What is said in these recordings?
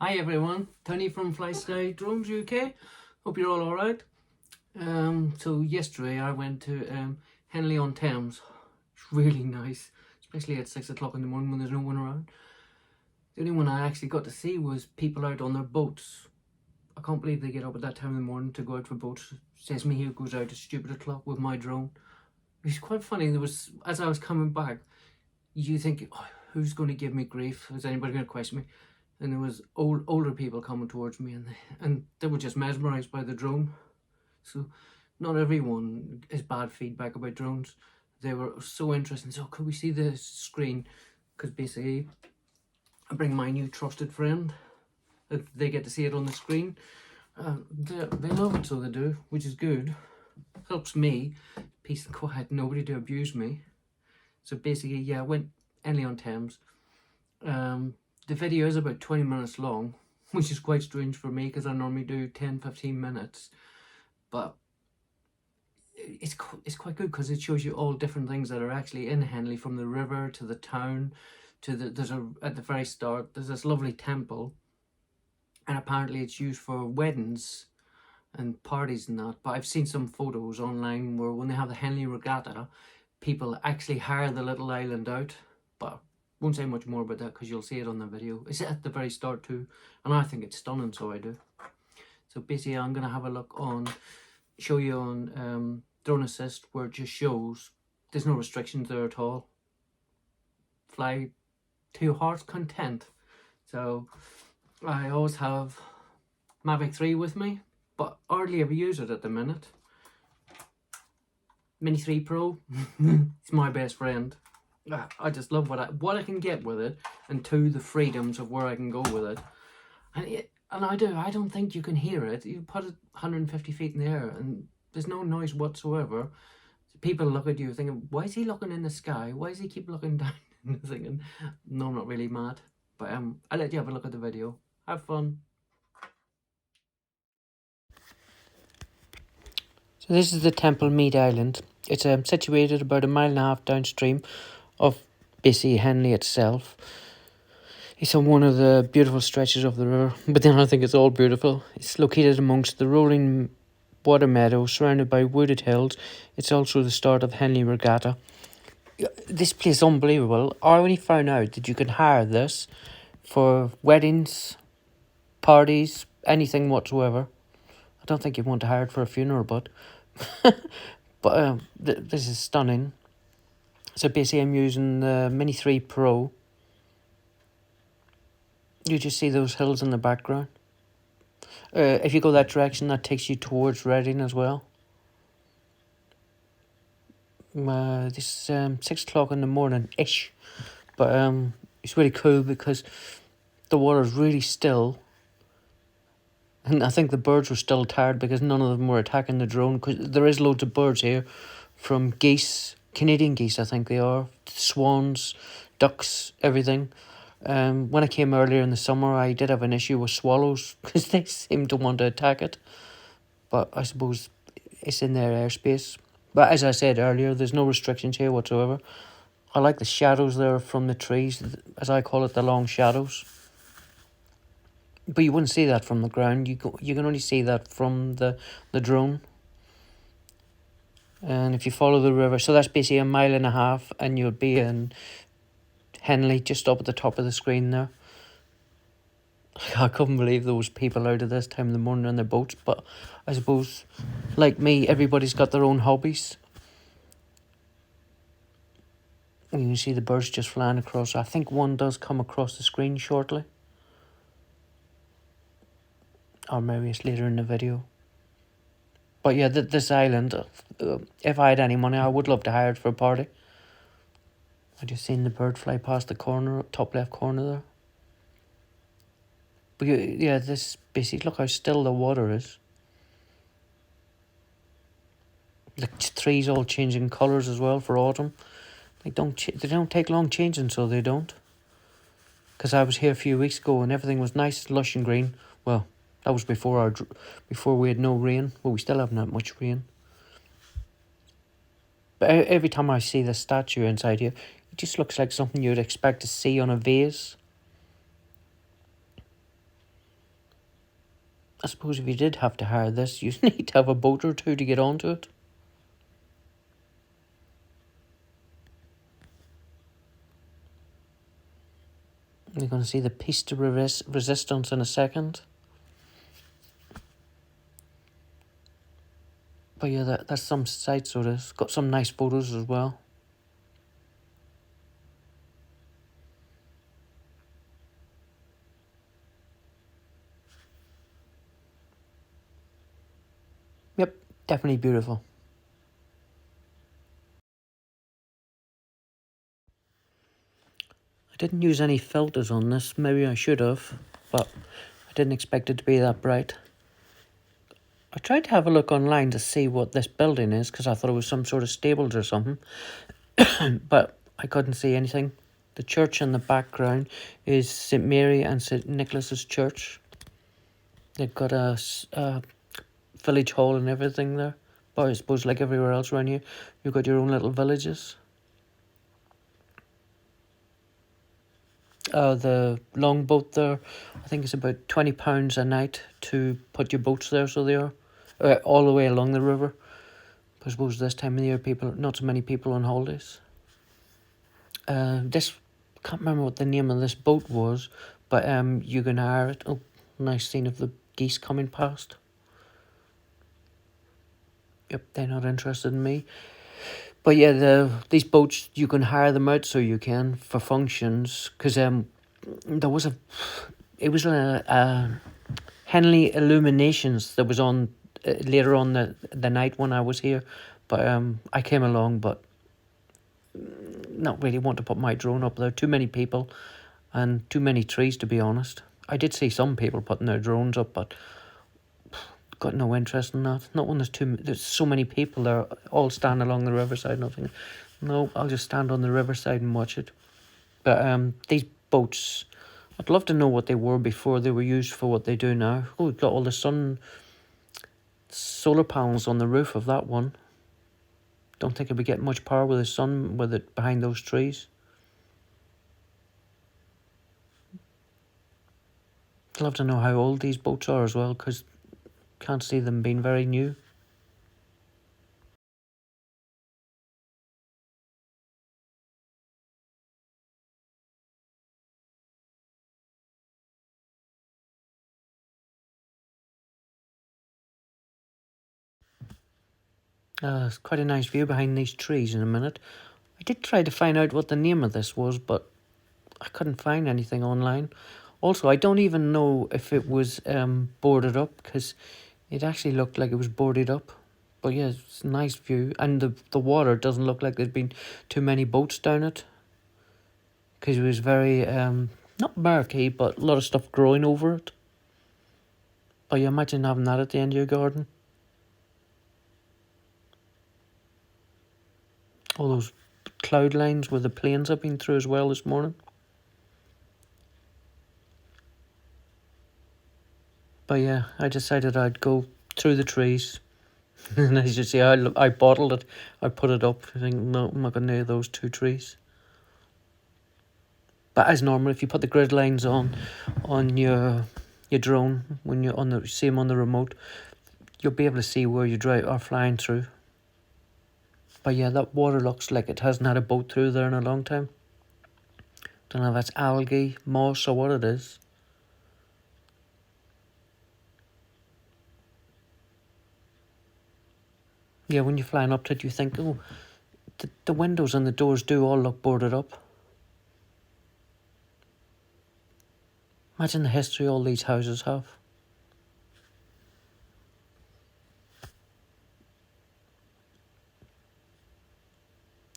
Hi everyone, Tony from Flysky Drones UK. Hope you're all alright. So yesterday I went to Henley on Thames. It's really nice, especially at 6 o'clock in the morning when there's no one around. The only one I actually got to see was people out on their boats. I can't believe they get up at that time in the morning to go out for boats. Says me who goes out at stupid o'clock with my drone. It was quite funny. There was, as I was coming back, you think, oh, who's going to give me grief? Is anybody going to question me? And there was older people coming towards me, and they were just mesmerised by the drone. So not everyone is bad feedback about drones. They were so interested. So could we see the screen? Because basically I bring my new trusted friend. They get to see it on the screen. They love it, so they do, which is good. Helps me, peace and quiet, nobody to abuse me. So basically, yeah, I went Henley on Thames. The video is about 20 minutes long, which is quite strange for me because I normally do 10-15 minutes. But it's quite good because it shows you all different things that are actually in Henley, from the river to the town to at the very start there's this lovely temple, and apparently it's used for weddings and parties and that. But I've seen some photos online where when they have the Henley Regatta, people actually hire the little island out. But won't say much more about that because you'll see it on the video. It's at the very start too, and I think it's stunning, so I do. So basically I'm going to have a look on, show you on Drone Assist, where it just shows there's no restrictions there at all. Fly to your heart's content. So I always have Mavic 3 with me, but hardly ever use it at the minute. mini3Pro, it's my best friend. I just love what I can get with it, and two, the freedoms of where I can go with it. And I don't think you can hear it. You put it 150 feet in the air and there's no noise whatsoever. People look at you thinking, why is he looking in the sky? Why does he keep looking down? And thinking, no, I'm not really mad. But I'll let you have a look at the video. Have fun. So this is the Temple Mead Island. It's situated about 1.5 miles downstream of basically Henley itself. It's on one of the beautiful stretches of the river, but then I think it's all beautiful. It's located amongst the rolling water meadows, surrounded by wooded hills. It's also the start of Henley Regatta. This place is unbelievable. I only found out that you can hire this for weddings, parties, anything whatsoever. I don't think you want to hire it for a funeral, but this is stunning. So basically I'm using the mini3Pro. You just see those hills in the background. If you go that direction, that takes you towards Reading as well. This is 6 o'clock in the morning-ish. But it's really cool because the water is really still. And I think the birds were still tired because none of them were attacking the drone. Because there is loads of birds here, from geese, Canadian geese I think they are, swans, ducks, everything. When I came earlier in the summer, I did have an issue with swallows because they seem to want to attack it. But I suppose it's in their airspace. But as I said earlier, there's no restrictions here whatsoever. I like the shadows there from the trees, as I call it, the long shadows. But you wouldn't see that from the ground. You can only see that from the drone. And if you follow the river, so that's basically 1.5 miles, and you'll be in Henley, just up at the top of the screen there. I couldn't believe those people out at this time of the morning on their boats, but I suppose, like me, everybody's got their own hobbies. You can see the birds just flying across. I think one does come across the screen shortly. Or maybe it's later in the video. But yeah, this island, if I had any money, I would love to hire it for a party. I just seen the bird fly past the corner, top left corner there. But yeah, this basically, look how still the water is. The trees all changing colours as well for autumn. They don't take long changing, so they don't. Because I was here a few weeks ago and everything was nice, lush and green. Well, that was before we had no rain. Well, we still haven't had much rain. But every time I see the statue inside here, it just looks like something you'd expect to see on a vase. I suppose if you did have to hire this, you need to have a boat or two to get onto it. You're going to see the piece de resistance in a second. But yeah, that's some side sort of. It's got some nice photos as well. Yep, definitely beautiful. I didn't use any filters on this. Maybe I should have, but I didn't expect it to be that bright. I tried to have a look online to see what this building is because I thought it was some sort of stables or something, but I couldn't see anything. The church in the background is St Mary and St Nicholas's Church. They've got a village hall and everything there. But I suppose like everywhere else around here, you've got your own little villages. The longboat there, I think it's about £20 a night to put your boats there, so they are all the way along the river. I suppose this time of the year, not so many people on holidays. This, can't remember what the name of this boat was, but you can hire it. Oh, nice scene of the geese coming past. Yep, they're not interested in me. But yeah, these boats, you can hire them out, so you can, for functions, because there was a Henley Illuminations that was on later on the night when I was here, but I came along, but not really want to put my drone up there. Too many people and too many trees, to be honest. I did see some people putting their drones up, but got no interest in that. Not when there's so many people there, all stand along the riverside and nothing. No, I'll just stand on the riverside and watch it. But these boats, I'd love to know what they were before they were used for what they do now. Oh, we've got all the solar panels on the roof of that one. Don't think it would get much power with the sun with it behind those trees. I'd love to know how old these boats are as well, because can't see them being very new. It's quite a nice view behind these trees in a minute. I did try to find out what the name of this was, but I couldn't find anything online. Also, I don't even know if it was boarded up, because it actually looked like it was boarded up. But yeah, it's a nice view. And the water doesn't look like there's been too many boats down it. Because it was very, not murky, but a lot of stuff growing over it. But you imagine having that at the end of your garden. All those cloud lines where the planes have been through as well this morning. But yeah, I decided I'd go through the trees. And as you see, I bottled it. I put it up. I think, no, I'm not going near those two trees. But as normal, if you put the grid lines on your drone, when you're see them on the remote, you'll be able to see where you are flying through. But yeah, that water looks like it hasn't had a boat through there in a long time. Don't know if that's algae, moss, or what it is. Yeah, when you're flying up to it, you think, oh, the windows and the doors do all look boarded up. Imagine the history all these houses have.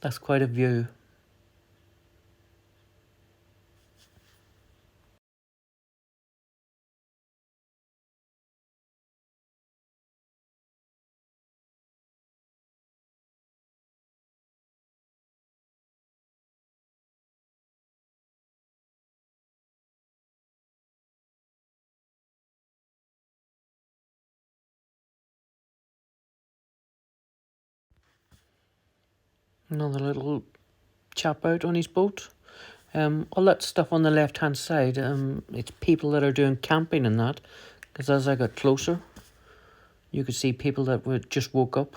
That's quite a view. Another little chap out on his boat. All that stuff on the left hand side, it's people that are doing camping and that, because as I got closer, you could see people that were just woke up,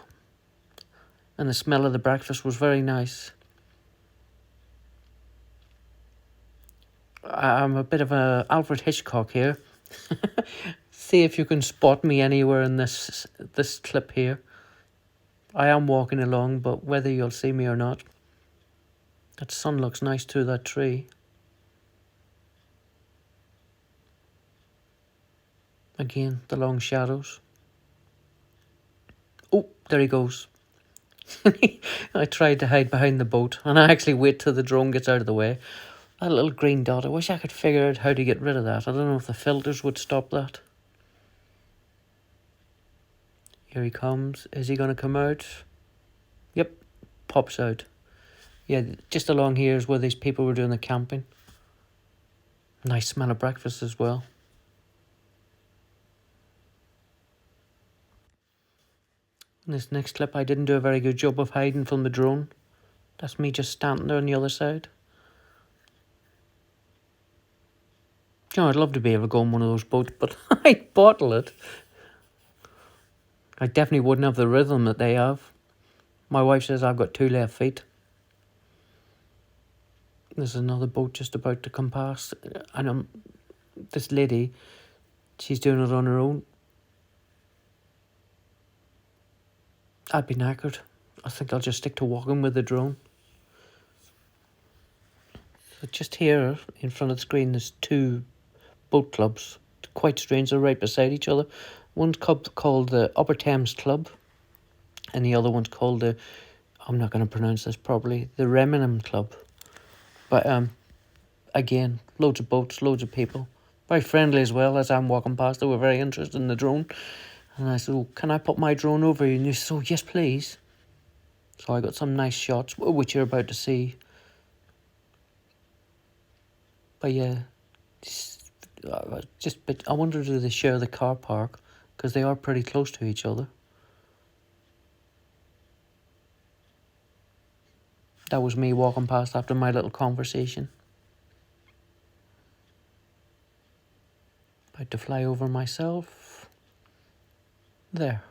and the smell of the breakfast was very nice. I'm a bit of a Alfred Hitchcock here. See if you can spot me anywhere in this clip here. I am walking along, but whether you'll see me or not. That sun looks nice through that tree. Again, the long shadows. Oh, there he goes. I tried to hide behind the boat, and I actually wait till the drone gets out of the way. That little green dot, I wish I could figure out how to get rid of that. I don't know if the filters would stop that. Here he comes. Is he going to come out? Yep, pops out. Yeah, just along here is where these people were doing the camping. Nice smell of breakfast as well. In this next clip, I didn't do a very good job of hiding from the drone. That's me just standing there on the other side. You know, I'd love to be able to go on one of those boats, but I'd bottle it. I definitely wouldn't have the rhythm that they have. My wife says I've got 2 left feet. There's another boat just about to come past, and this lady, she's doing it on her own. I'd be knackered. I think I'll just stick to walking with the drone. So just here in front of the screen, there's 2 boat clubs. Quite strange, they're right beside each other. One's called the Upper Thames Club, and the other one's called the, I'm not going to pronounce this properly, the Remenham Club. But again, loads of boats, loads of people. Very friendly as well. As I'm walking past, they were very interested in the drone. And I said, oh, can I put my drone over you? And they said, oh, yes, please. So I got some nice shots, which you're about to see. But yeah, I wonder, do they share the car park? Because they are pretty close to each other. That was me walking past after my little conversation. About to fly over myself. There.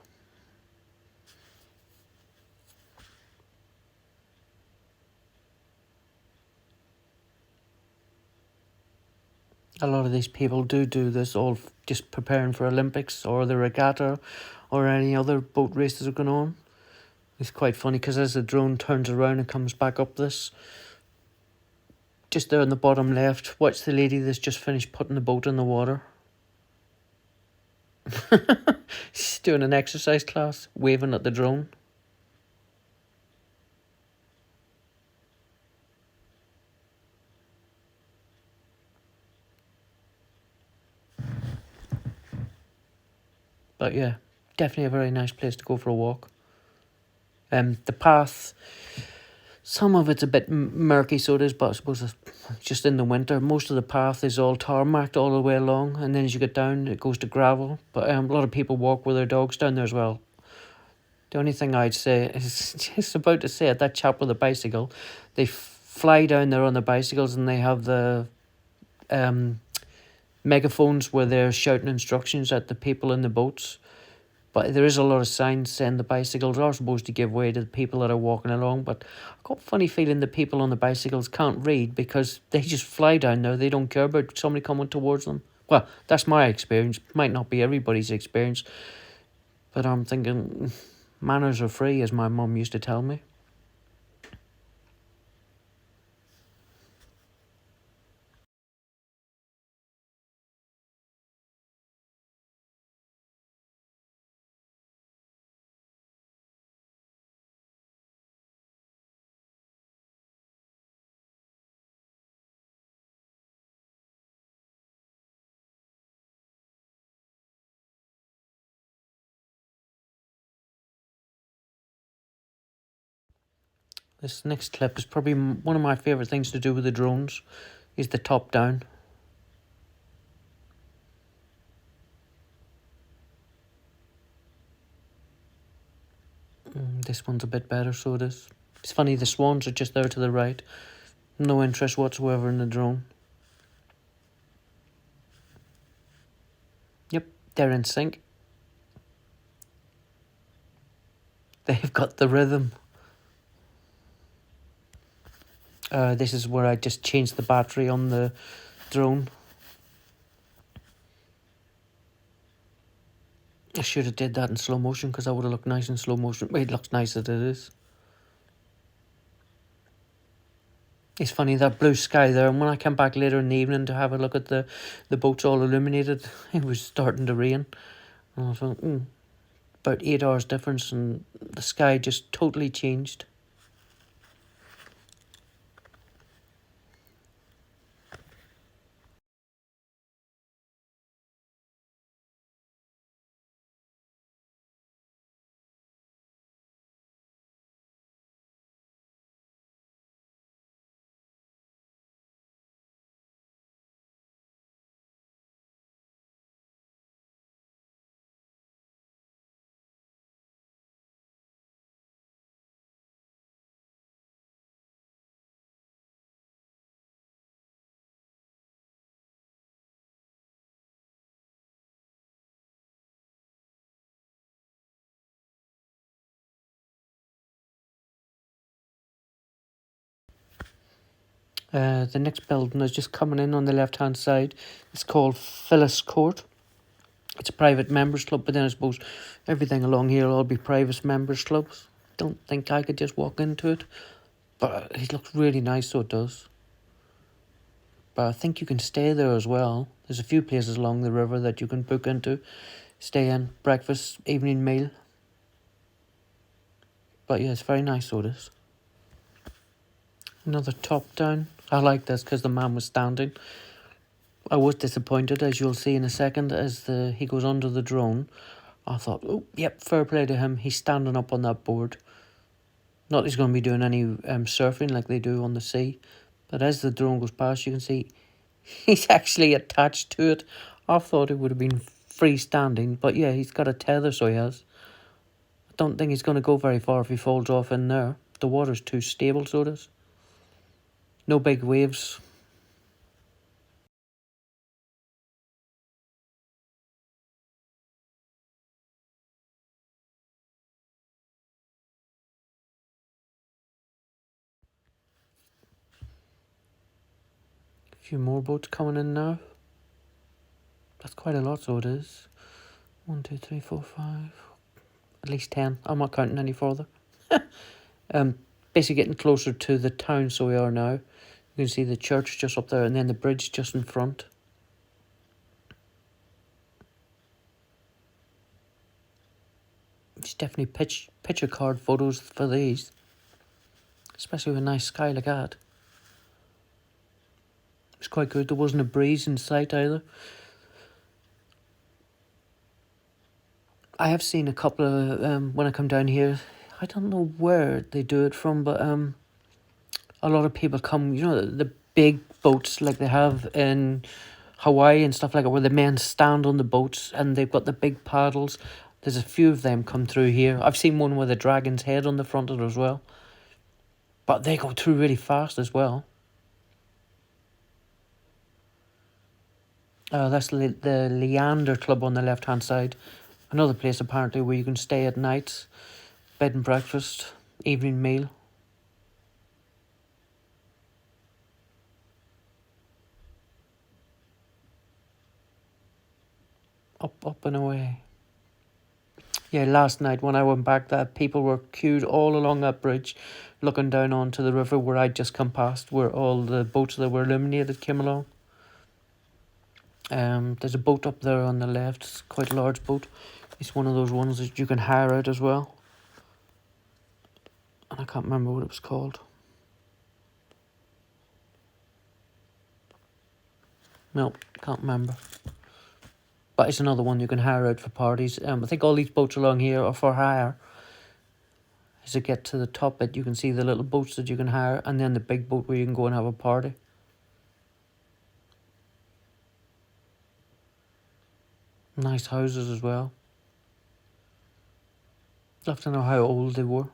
A lot of these people do this all just preparing for Olympics or the regatta or any other boat races are going on. It's quite funny because as the drone turns around and comes back up this, just there in the bottom left, watch the lady that's just finished putting the boat in the water. She's doing an exercise class, waving at the drone. But yeah, definitely a very nice place to go for a walk. The path, some of it's a bit murky, so it is, but I suppose it's just in the winter. Most of the path is all tarmacked all the way along, and then as you get down, it goes to gravel. But a lot of people walk with their dogs down there as well. The only thing I'd say is just about to say it, that chap with the bicycle, they fly down there on the bicycles and they have the megaphones where they're shouting instructions at the people in the boats. But there is a lot of signs saying the bicycles are supposed to give way to the people that are walking along. But I've got a funny feeling the people on the bicycles can't read because they just fly down there. They don't care about somebody coming towards them. Well, that's my experience. Might not be everybody's experience. But I'm thinking, manners are free, as my mum used to tell me. This next clip is probably one of my favourite things to do with the drones, is the top down. This one's a bit better, so it is. It's funny, the swans are just there to the right. No interest whatsoever in the drone. Yep, They're in sync. They've got the rhythm. This is where I just changed the battery on the drone. I should have did that in slow motion because that would have looked nice in slow motion. Well, it looks nice as it is. It's funny, that blue sky there, and when I came back later in the evening to have a look at the boats all illuminated, it was starting to rain. And I thought, about 8 hours difference, and the sky just totally changed. The next building is just coming in on the left hand side. It's called Phyllis Court. It's a private members club, but then I suppose everything along here will all be private members clubs. Don't think I could just walk into it, but it looks really nice, so it does. But I think you can stay there as well. There's a few places along the river that you can book into, stay in, breakfast, evening meal. But yeah, it's very nice, so it is. Another top down. I like this because the man was standing. I was disappointed, as you'll see in a second, as he goes under the drone. I thought, oh, yep, fair play to him. He's standing up on that board. Not that he's going to be doing any surfing like they do on the sea. But as the drone goes past, you can see he's actually attached to it. I thought it would have been freestanding. But yeah, he's got a tether, so he has. I don't think he's going to go very far if he falls off in there. The water's too stable, so it is. No big waves. A few more boats coming in now. That's quite a lot, so it is. 1, 2, 3, 4, 5. At least 10. I'm not counting any further. Basically getting closer to the town, so we are now. You can see the church just up there, and then the bridge just in front. It's definitely picture card photos for these, especially with a nice sky like that. It's quite good. There wasn't a breeze in sight either. I have seen a couple of when I come down here. I don't know where they do it from, but a lot of people come. You know, the big boats like they have in Hawaii and stuff like that, where the men stand on the boats and they've got the big paddles. There's a few of them come through here. I've seen one with a dragon's head on the front of it as well. But they go through really fast as well. That's the Leander Club on the left-hand side. Another place apparently where you can stay at night. Bed and breakfast, evening meal. Up and away. Yeah, last night when I went back, that people were queued all along that bridge, looking down onto the river where I'd just come past, where all the boats that were illuminated came along. There's a boat up there on the left. It's quite a large boat. It's one of those ones that you can hire out as well. And I can't remember what it was called. No, can't remember. But it's another one you can hire out for parties. I think all these boats along here are for hire. As you get to the top bit, you can see the little boats that you can hire, and then the big boat where you can go and have a party. Nice houses as well. Love to know how old they were.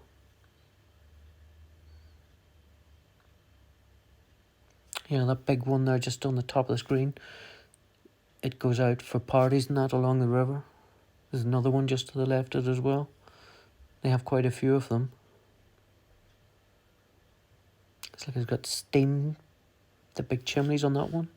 Yeah, that big one there just on the top of the screen it goes out for parties and that along the river. There's another one just to the left of it as well. They have quite a few of them. Looks like it's got steam, the big chimneys on that one.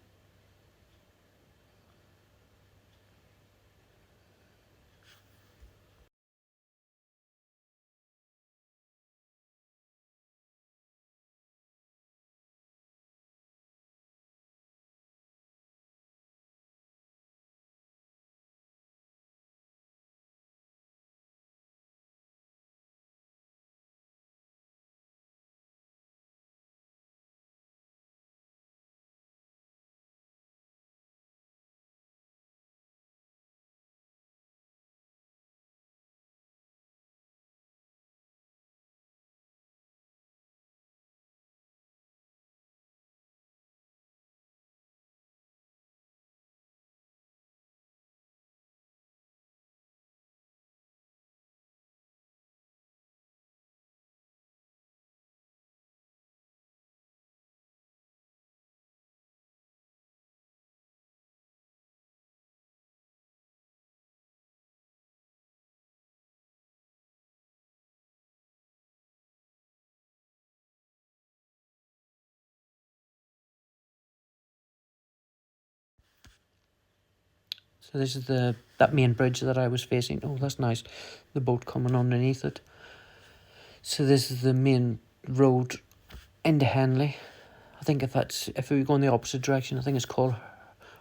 So this is that main bridge that I was facing. Oh, that's nice. The boat coming underneath it. So this is the main road into Henley. I think if we go in the opposite direction, I think it's called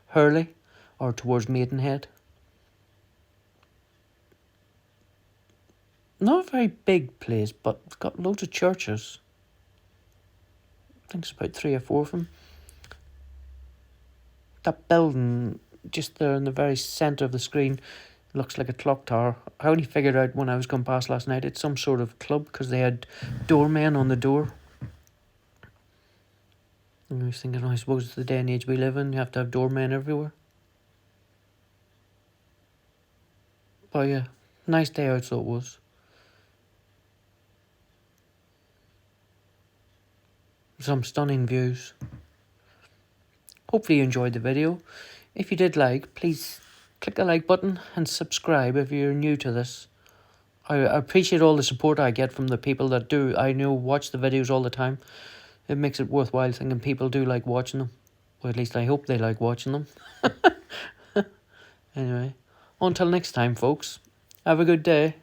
Hurley, or towards Maidenhead. Not a very big place, but it's got loads of churches. I think it's about 3 or 4 of them. That building just there in the very centre of the screen looks like a clock tower. I only figured out when I was going past last night it's some sort of club because they had doormen on the door. And I was thinking, I suppose it's the day and age we live in, you have to have doormen everywhere. But yeah, nice day out, so it was. Some stunning views. Hopefully you enjoyed the video. If you did like, please click the like button and subscribe if you're new to this. I appreciate all the support I get from the people that do. I know watch the videos all the time. It makes it worthwhile thinking people do like watching them. Or at least I hope they like watching them. Anyway, until next time folks, have a good day.